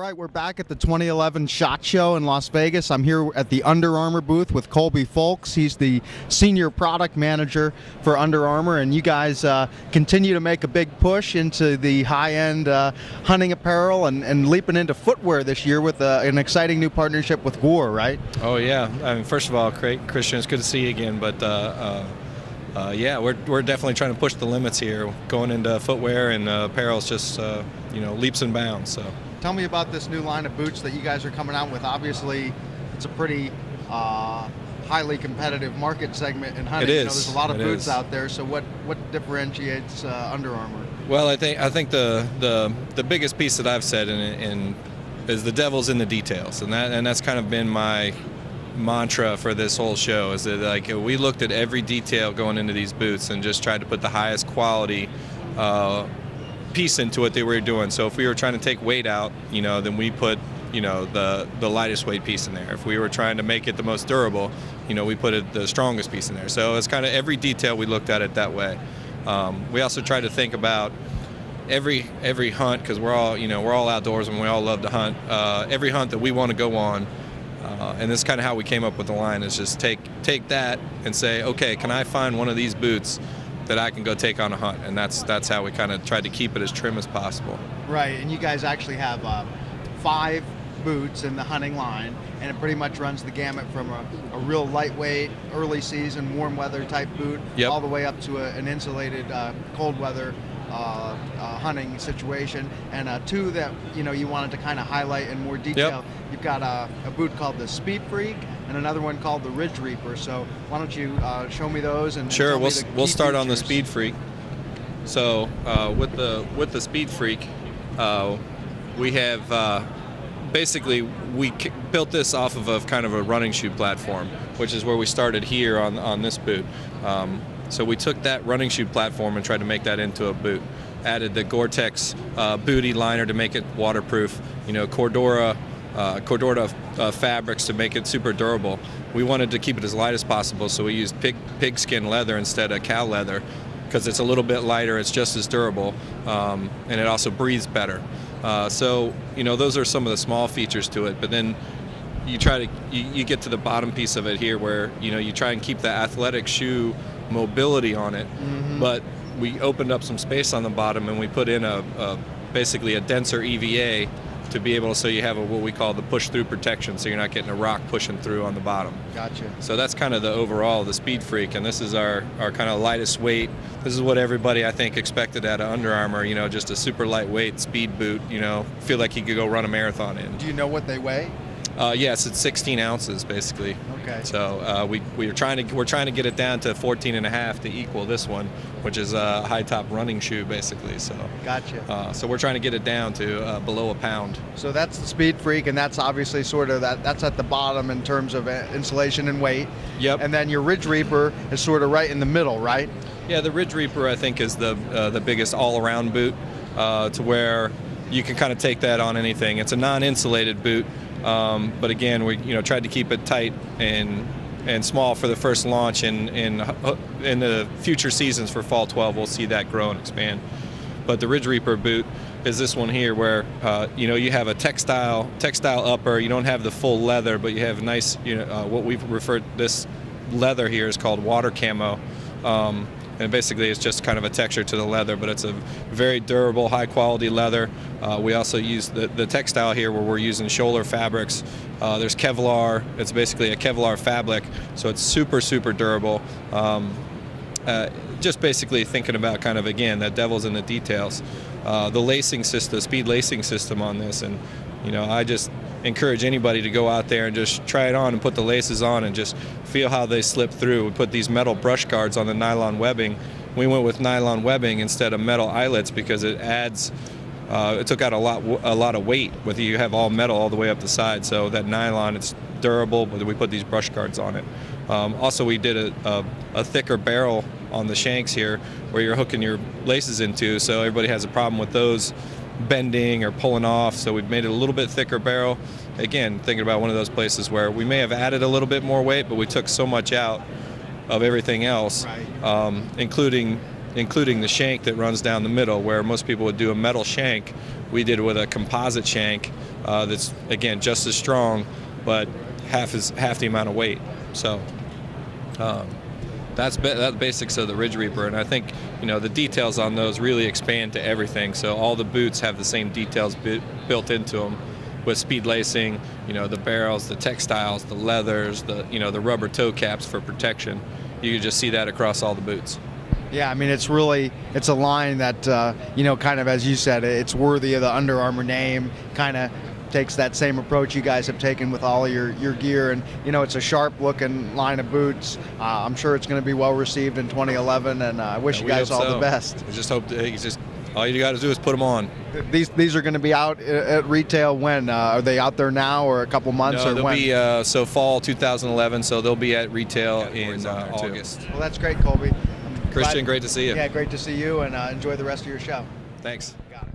right, we're back at the 2011 SHOT Show in Las Vegas. I'm here at the Under Armour booth with Koby Foulks. He's the senior product manager for Under Armour, and you guys continue to make a big push into the high-end hunting apparel and leaping into footwear this year with an exciting new partnership with BOWHUNTING, right? Oh yeah. I mean, first of all, Christian, it's good to see you again. But yeah, we're definitely trying to push the limits here. Going into footwear and apparel is just you know, leaps and bounds. So. Tell me about this new line of boots that you guys are coming out with. Obviously, it's a pretty highly competitive market segment in hunting. It is. You know, there's a lot of boots out there. So what differentiates Under Armour? Well, I think the biggest piece that I've said is the devil's in the details, and that's kind of been my mantra for this whole show. Is that, like, we looked at every detail going into these boots and just tried to put the highest quality piece into what they were doing. So if we were trying to take weight out, you know, then we put, you know, the lightest weight piece in there. If we were trying to make it the most durable, you know, we put the strongest piece in there. So it's kind of every detail we looked at it that way. We also tried to think about every hunt, because we're all outdoors and we all love to hunt. Every hunt that we want to go on, and this is kind of how we came up with the line, is just take that and say, okay, can I find one of these boots that I can go take on a hunt? And that's how we kind of tried to keep it as trim as possible. Right, and you guys actually have 5 boots in the hunting line, and it pretty much runs the gamut from a real lightweight, early season, warm weather type boot, yep, all the way up to an insulated cold weather hunting situation, and 2 that you wanted to kind of highlight in more detail. Yep. You've got a boot called the Speed Freak and another one called the Ridge Reaper. So why don't you show me those? And sure, we'll start features on the Speed Freak. So with the Speed Freak, we have basically we built this off of a kind of a running shoe platform, which is where we started here on this boot. So we took that running shoe platform and tried to make that into a boot. Added the Gore-Tex booty liner to make it waterproof. You know, Cordura fabrics to make it super durable. We wanted to keep it as light as possible, so we used pigskin leather instead of cow leather, because it's a little bit lighter, it's just as durable, and it also breathes better. So those are some of the small features to it. But then you get to the bottom piece of it here, where you try and keep the athletic shoe mobility on it, but we opened up some space on the bottom and we put in basically a denser EVA to be able to, so you have what we call the push-through protection, so you're not getting a rock pushing through on the bottom. Gotcha. So that's kind of the overall, the Speed Freak, and this is our kind of lightest weight. This is what everybody, I think, expected out of Under Armour, just a super lightweight speed boot, feel like you could go run a marathon in. Do you know what they weigh? Yes, it's 16 ounces basically. Okay. So we're trying to get it down to 14.5 to equal this one, which is a high top running shoe basically. So. Gotcha. So we're trying to get it down to below a pound. So that's the Speed Freak, and that's obviously sort of that's at the bottom in terms of insulation and weight. Yep. And then your Ridge Reaper is sort of right in the middle, right? Yeah, the Ridge Reaper I think is the biggest all-around boot, to where you can kind of take that on anything. It's a non-insulated boot. But again, we tried to keep it tight and small for the first launch, and in the future seasons for fall 12 we'll see that grow and expand. But the Ridge Reaper boot is this one here, where you have a textile upper. You don't have the full leather, but you have nice what we've referred, this leather here is called water camo. And basically it's just kind of a texture to the leather, but it's a very durable, high quality leather. We also use the textile here, where we're using shoulder fabrics. There's Kevlar. It's basically a Kevlar fabric, so it's super, super durable. Just basically thinking about kind of, again, that devil's in the details. The lacing system, speed lacing system on this, and I just encourage anybody to go out there and just try it on and put the laces on and just feel how they slip through. We put these metal brush guards on the nylon webbing. We went with nylon webbing instead of metal eyelets because it adds, it took out a lot of weight, whether you have all metal all the way up the side. So that nylon, it's durable, but we put these brush guards on it. Also, we did a thicker barrel on the shanks here, where you're hooking your laces into, so everybody has a problem with those bending or pulling off, so we've made it a little bit thicker barrel. Again, thinking about one of those places where we may have added a little bit more weight, but we took so much out of everything else, right, including including the shank that runs down the middle, where most people would do a metal shank. We did it with a composite shank that's, again, just as strong, but half the amount of weight. So that's the basics of the Ridge Reaper, and I think, you know, the details on those really expand to everything. So all the boots have the same details built into them, with speed lacing, you know, the barrels, the textiles, the leathers, the rubber toe caps for protection. You can just see that across all the boots. Yeah, I mean, it's a line that, you know, kind of, as you said, it's worthy of the Under Armour name, kind of takes that same approach you guys have taken with all of your gear, and, you know, it's a sharp looking line of boots. I'm sure it's going to be well received in 2011, and I wish you guys all the best. We just hope all you got to do is put them on. These are going to be out at retail when? Are they out there now, or a couple months? No, or they'll when? be so fall 2011, so they'll be at retail in August. Well, that's great, Koby. Christian, great to see you. Yeah, great to see you, and enjoy the rest of your show. Thanks. Got it.